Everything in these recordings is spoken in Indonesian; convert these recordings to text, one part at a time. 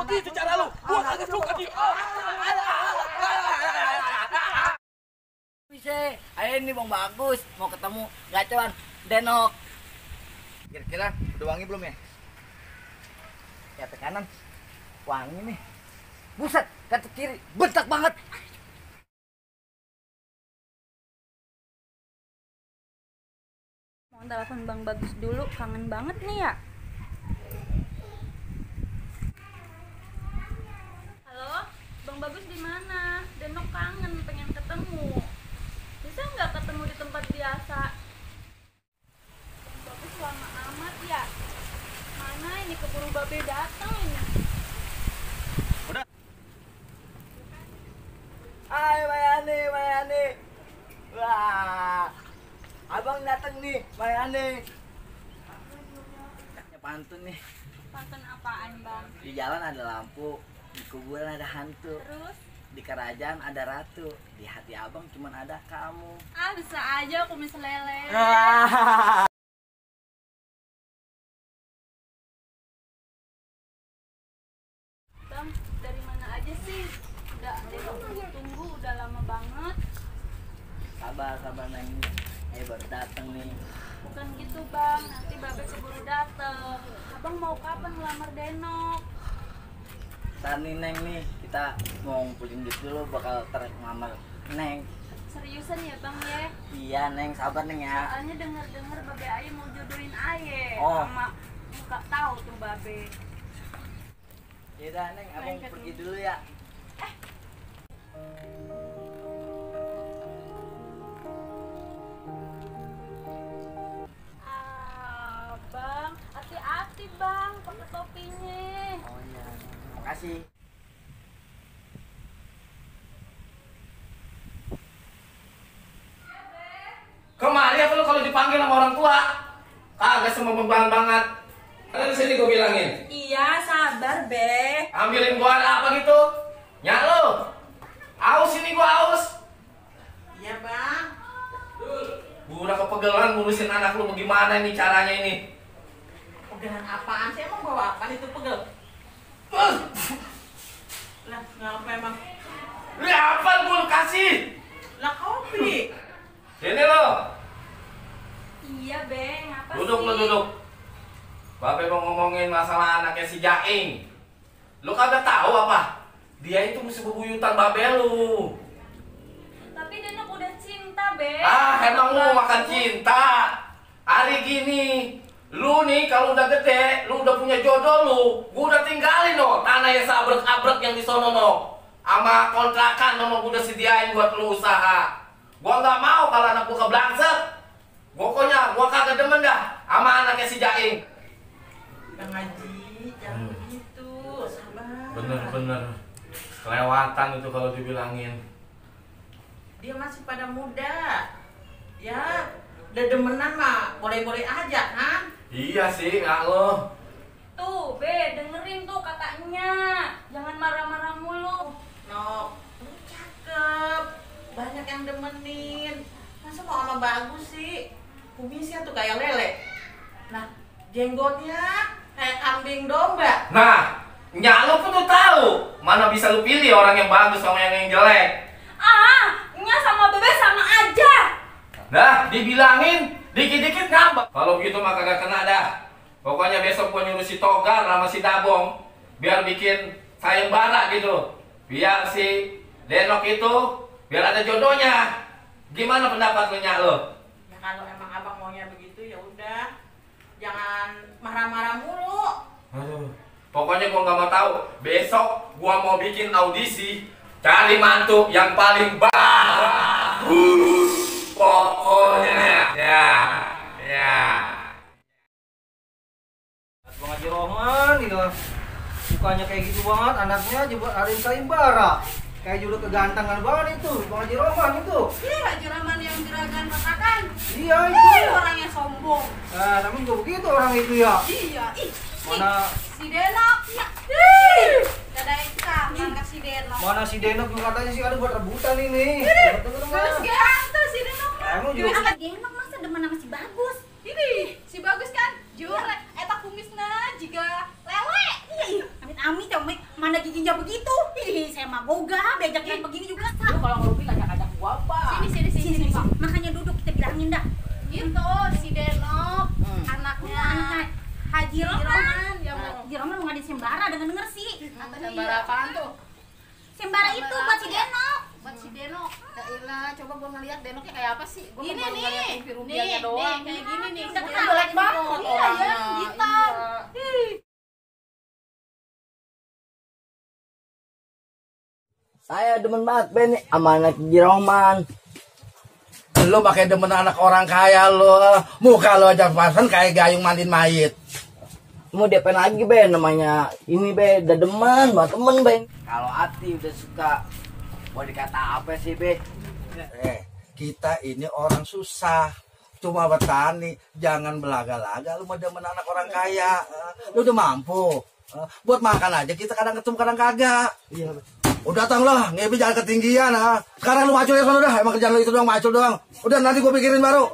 Begitu cara lu. Gua kagak suka dia. Bisa, ayo nih Bang Bagus mau ketemu gacuan Denok. Kira-kira udah wangi belum ya? Ya tekanan wangi nih. Buset, kata kiri bentak banget. Mau telepon Bang Bagus dulu, kangen banget nih ya. Halo, Bang Bagus di mana? Denok kangen, pengen ketemu. Bisa nggak ketemu di tempat biasa? Bang Bagus lama amat ya. Mana ini keburu babe datang ini. Udah. Hai Mayani. Wah, abang datang nih, Mayani. Ya pantun nih. Pantun apaan Bang? Di jalan ada lampu, di kuburan ada hantu, Terus? di kerajaan ada ratu, di hati abang cuma ada kamu. Ah bisa aja kumis lele. Bang, dari mana aja sih? Udah tunggu udah lama banget. Sabar Neng. Baru datang nih. Bukan gitu Bang, nanti babe keburu dateng. Abang mau kapan ngelamar Denok? Ntar nih Neng nih, kita mau ngumpulin duit dulu bakal ngelamar Neng. Seriusan ya Bang ya? Iya Neng, sabar Neng ya. Soalnya denger babe Aye mau jodohin Aye Oh. sama nggak tahu tuh babe. Yaudah Neng, abang Baik, pergi dulu ya. Bang, hati-hati Bang, pakai topinya. Oh iya, makasih. Kemari apa lu kalau dipanggil sama orang tua? Kagak semua beban banget. Ada di sini gua bilangin. Iya, sabar Be. Ambilin gua apa gitu? Nyak lu. Aus ini gua aus. Iya Bang. Gua udah kepegelan ngurusin anak lu bagaimana ini caranya ini. Pegangan apaan sih emang bawa apa itu pegel? Lah ngapa emang? Lu apa gua lu kasih? Lah kopi. Sini lo. Iya Be, ngapa Duduk sih? lu duduk. Babe mau ngomongin masalah anaknya si Jaing. Lu kagak tahu apa? Dia itu musuh bebuyutan babe lu. Tapi Denok udah cinta Be. Ah, emang lu makan cinta. Hari gini, lu nih kalau udah gede, lu udah punya jodoh lu, gua udah tinggalin no tanah yang sabrek-abrek yang di sono no. Sama kontrakan no gua udah sediain buat lu usaha. Gua nggak mau kalau anak gua keblangset. Pokoknya gua kagak demen dah sama anaknya si Jaing. Bang Haji, jangan begitu, sabar. Bener-bener kelewatan itu kalau dibilangin. Dia masih pada muda. Ya, udah demenan mah boleh-boleh aja kan? Iya sih, nggak lo. Tuh Be, dengerin tuh katanya. Jangan marah-marah mulu. No, lu cakep. Banyak yang demenin. Masa mau sama bagus sih? Kumisnya tuh kayak lele. Nah, jenggotnya kayak kambing domba. Nah, nyak lo pun tuh tahu mana bisa lu pilih orang yang bagus sama yang jelek. Nya sama Bebe sama aja. Nah, dibilangin dikit-dikit ngambek. Kalau gitu mah kagak kena dah. Pokoknya besok gua nyuruh si Togar sama si Dabong biar bikin sayembara gitu. Biar si Denok itu biar ada jodohnya. Gimana pendapat lu nyak lo? Ya kalau emang abang maunya begitu ya udah. Jangan marah-marah mulu. Aduh, pokoknya gua nggak mau tahu. Besok gua mau bikin audisi cari mantu yang paling bagus. Pokoknya ya. Bang Haji Rohman gitu. Mukanya kayak gitu banget, anaknya juga Arin Sayembara. Kayak juga kegantengan banget itu, Bang Haji Rohman itu. Ih, Haji Rahman yang juragan katakan. Iya itu. Orangnya sombong. Tapi juga begitu orang itu ya. Iya, Mana si Denok. Ih, ada kangen ke si Denok. mana si Denok juga katanya sih ada buat rebutan ini. Terus ganteng si Denok. Emang juga Denok masa demen sama si Bagus. Ini si Bagus kan jurek eta kumisna jiga lele. Iya, amit-amit ya, mana giginya begitu? Ih, saya mah boga, bejak yang begini juga sah. Lu kalau ngerupi ngajak-ngajak gua apa? Sini, Pak. Makanya duduk kita bilangin dah. Gitu si Denok, anaknya Haji Roman. yang Haji Roman mau ngadain sembara, denger sih. sembara apaan tuh? Sembara itu buat si Denok. Buat si Denok. Ya ilah, coba gua ngeliat Denoknya kayak apa sih? Gua Ini baru nih. ngeliat rupiah-rupiahnya doang. Kayak gini nih. Udah Udah jelek banget Iya, orangnya. ya, hitam. Iya. Saya demen banget Ben sama anak Jiroman. Lu pakai demen anak orang kaya lu. Muka lu aja pasan kayak gayung mandiin mayit. Mau DP lagi Ben namanya. Ini Ben udah demen buat temen Ben. Kalau hati udah suka mau dikata apa sih Ben? Kita ini orang susah. Cuma bertani, jangan belaga-laga lu mau demen anak orang kaya. Lu udah mampu. Buat makan aja kita kadang ketemu kadang kagak. Iya Ben. Udah datang lah, ngebi jangan ketinggian ha. Sekarang lu macul ya udah, emang kerjaan lu itu doang macul doang. Udah nanti gua pikirin baru.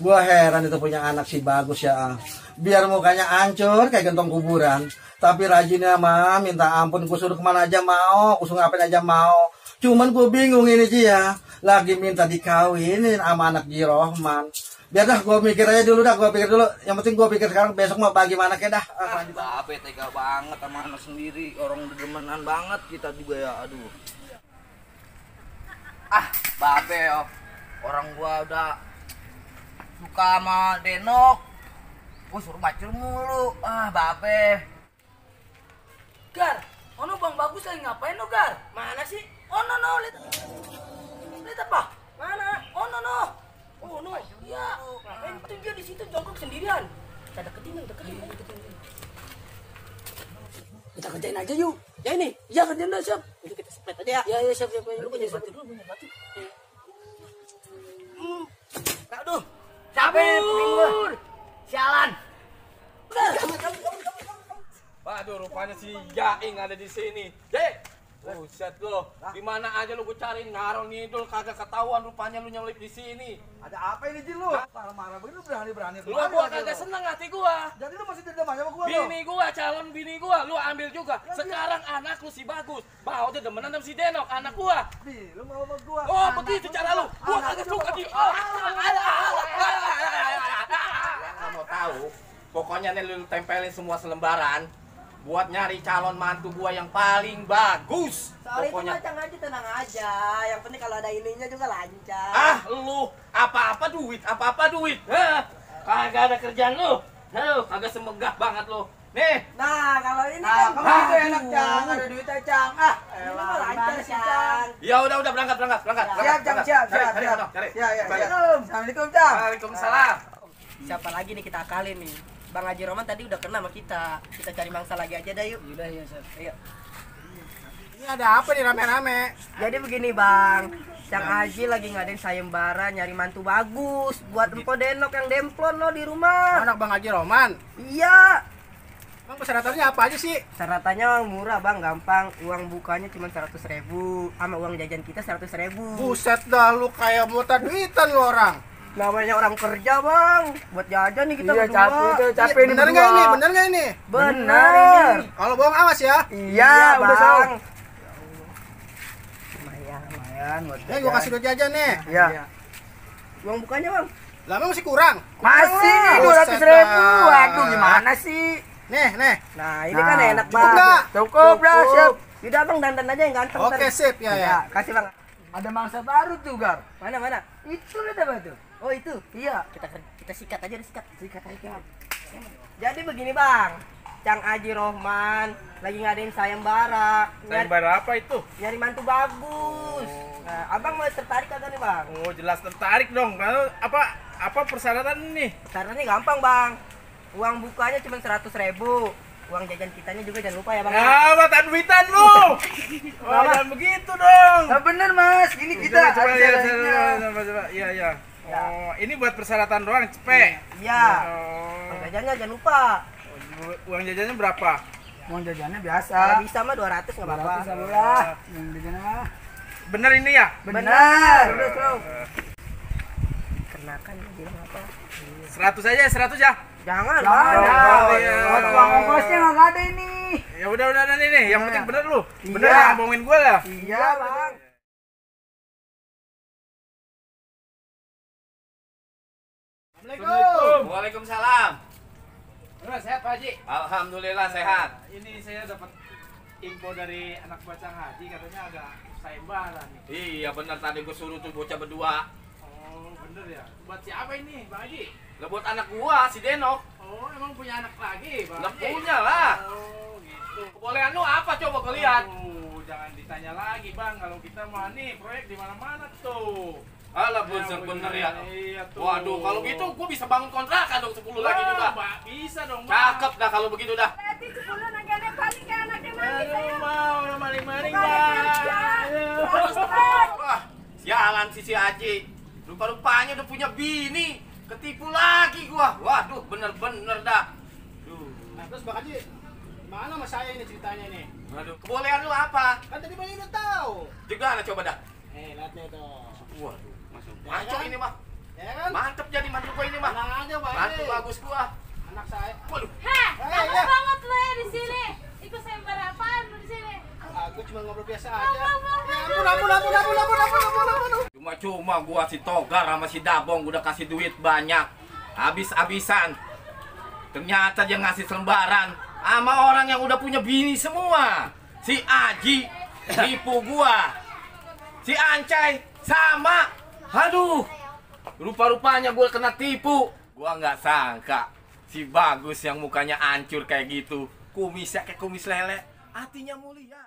Gua heran itu punya anak si bagus ya. Biar mukanya hancur kayak gentong kuburan, tapi rajinnya mah minta ampun, gua suruh kemana aja mau, gua suruh ngapain aja mau. Cuman gua bingung ini Ji ya, lagi minta dikawinin sama anak Jirohman. Biar dah gua mikir aja dulu dah, gua pikir dulu. Yang penting gua pikir sekarang, besok mau bagaimana kayak dah. Bape tega banget sama anak sendiri. Orang demenan banget kita juga ya. Aduh. Bape yo. Orang gua udah suka sama Denok. Gua suruh macul mulu. Bape. Gar, ono Bang Bagus lagi ngapain lo, Gar? Mana sih? Ono no, lihat. Lihat apa? Mana? Ono no. Oh no, iya. Ngapain tuh dia di situ jongkok sendirian? Kita deketin. Kita kerjain aja yuk. Ya ini, ya kerjain dah siap. Itu kita sepet aja ya. Ya siap. Lu punya batu dulu, punya batu. Aduh, capek punggung gua. Sialan. Waduh, rupanya si Jaing ada di sini. Buset lo, di mana aja lu gue cariin ngarol ngidul kagak ketahuan, rupanya lu nyelip di sini. Ada apa ini Jin lu? Marah-marah begini lu berani-berani. Gua kagak seneng hati gua. Jadi lu masih dendam aja sama gua Bini gua, calon bini gua, lu ambil juga. Sekarang anak lu si bagus, mau dia demenan sama si Denok, anak gua. Nih, lu mau sama gua. Oh, begitu cara lu. Gua kagak suka di. Nggak mau tahu. Pokoknya nih lu tempelin semua selembaran buat nyari calon mantu gua yang paling bagus. Soal itu Pokoknya. macam aja, tenang aja. Yang penting kalau ada ininya juga lancar. Lu apa-apa duit. Hah? Kagak ada kerjaan lu. Kagak semegah banget lu. Nih. Nah, kalau ini Nah, kan kamu itu enak Cang, ada duitnya Cang. ini mah lancar sih, Cang. Ya udah berangkat. Siap Cang, siap. Cari. Ya. Assalamualaikum Cang. Waalaikumsalam. Siapa lagi nih kita akalin nih? Bang Haji Roman tadi udah kena sama kita. Kita cari mangsa lagi aja dah yuk. Udah ya, Chef. Ayo. Ini ada apa nih rame-rame? Jadi begini Bang, Cang Haji lagi ngadain sayembara nyari mantu bagus buat Empo Denok yang demplon lo di rumah. Anak Bang Haji Roman. Iya. Bang persyaratannya apa aja sih? Syaratannya murah Bang, gampang. Uang bukanya cuma 100.000, sama uang jajan kita 100.000. Buset dah lu kayak mutan duitan lu orang. Namanya orang kerja Bang, buat jajan nih kita Iya, berdua. capek ini. Bener nggak ini? Bener. Kalau bohong awas ya. Iya Bang. Lumayan buat gua kasih duit jajan nih. Iya. Uang bukanya Bang? Lama masih kurang. Masih nih Buset 200.000. dah. Waduh gimana sih? Nih. Nah ini kan enak cukup Bang. nggak? Cukup dah, siap. Yaudah Bang, dandan aja yang ganteng. Oke, sip, ya. Kasih Bang. Ada mangsa baru tuh, Gar. Mana? Itu lihat apa tuh? Oh itu, iya. Kita sikat aja, sikat aja. Jadi begini Bang, Cang Haji Rohman lagi ngadain sayembara. Sayembara apa itu? Nyari mantu bagus. Nah, Abang mau tertarik kagak nih Bang? Oh, jelas tertarik dong. Apa persyaratan ini? Caranya gampang Bang. Uang bukanya cuma 100.000. Uang jajan kitanya juga jangan lupa ya Bang. Mata duitan lu. Jangan begitu dong. Nah, bener Mas, ini kita Coba. Iya. Ya. Oh, ini buat persyaratan doang, cepet. Iya. Oh. Uang jajannya jangan lupa. Uang jajannya berapa? Uang jajannya biasa. Kalau bisa mah 200 enggak apa-apa. Yang jajannya. Bener ini ya? Benar. Terus. Kenakan bilang apa? 100 aja, 100 ya. Jangan, Jangan. Bang. Iya. Buat uang ongkosnya nggak ada ini. Ya udah nih. Yang penting bener lu. Bener Iya. yang bohongin gue lah. Iya, Bang. Assalamualaikum. Waalaikumsalam. Gimana, sehat Pak Haji? Alhamdulillah sehat. Ini saya dapat info dari anak bacang haji, katanya agak sayembara nih. Iya benar, tadi gue suruh tuh bocah berdua. Oh bener ya. Buat siapa ini Bang Haji? Lah buat anak gua si Denok. Oh emang punya anak lagi Bang Lah Haji? punya lah. Oh gitu. Kebolehan lu apa coba kau lihat? Oh, jangan ditanya lagi Bang, kalau kita mah nih proyek di mana-mana tuh. Alah bener ya. Iya tuh. Waduh, kalau gitu gua bisa bangun kontrakan dong 10 lagi juga. Mbak, bisa dong Bang. Cakep dah kalau begitu dah. Berarti 10 nagane paling ke anaknya mandi Aduh saya. Bang, udah maling-maling Bukan Bang. kerja. Aduh. Terus, Bang. Wah, sialan si Haji. Rupa-rupanya udah punya bini. Ketipu lagi gua. Waduh, bener-bener dah. Duh. Nah, terus Bang Haji, mana mas saya ini ceritanya nih? Aduh, kebolehan lu apa? Kan tadi Bang udah tahu. Gimana coba dah? Lihat nih tuh. Waduh, masuk. Ya Mantap kan? ini mah. Ya kan? Mantep jadi mantu gua ini mah. Tenang aja Bang Mantu Haji. bagus gua. Anak saya. Waduh. Heh, Hei, lama ya. banget lo ya di sini. Ikut sayembara apaan lo di sini? Aku cuma ngobrol biasa aja. Ya ampun. Cuma gua si Togar sama si Dabong udah kasih duit banyak. Habis-habisan. Ternyata dia ngasih selembaran sama orang yang udah punya bini semua. Si Aji nipu gua. Si Ancai sama. Aduh. Rupa-rupanya gua kena tipu. Gua nggak sangka si Bagus yang mukanya hancur kayak gitu, kumisnya kayak kumis lele, hatinya mulia.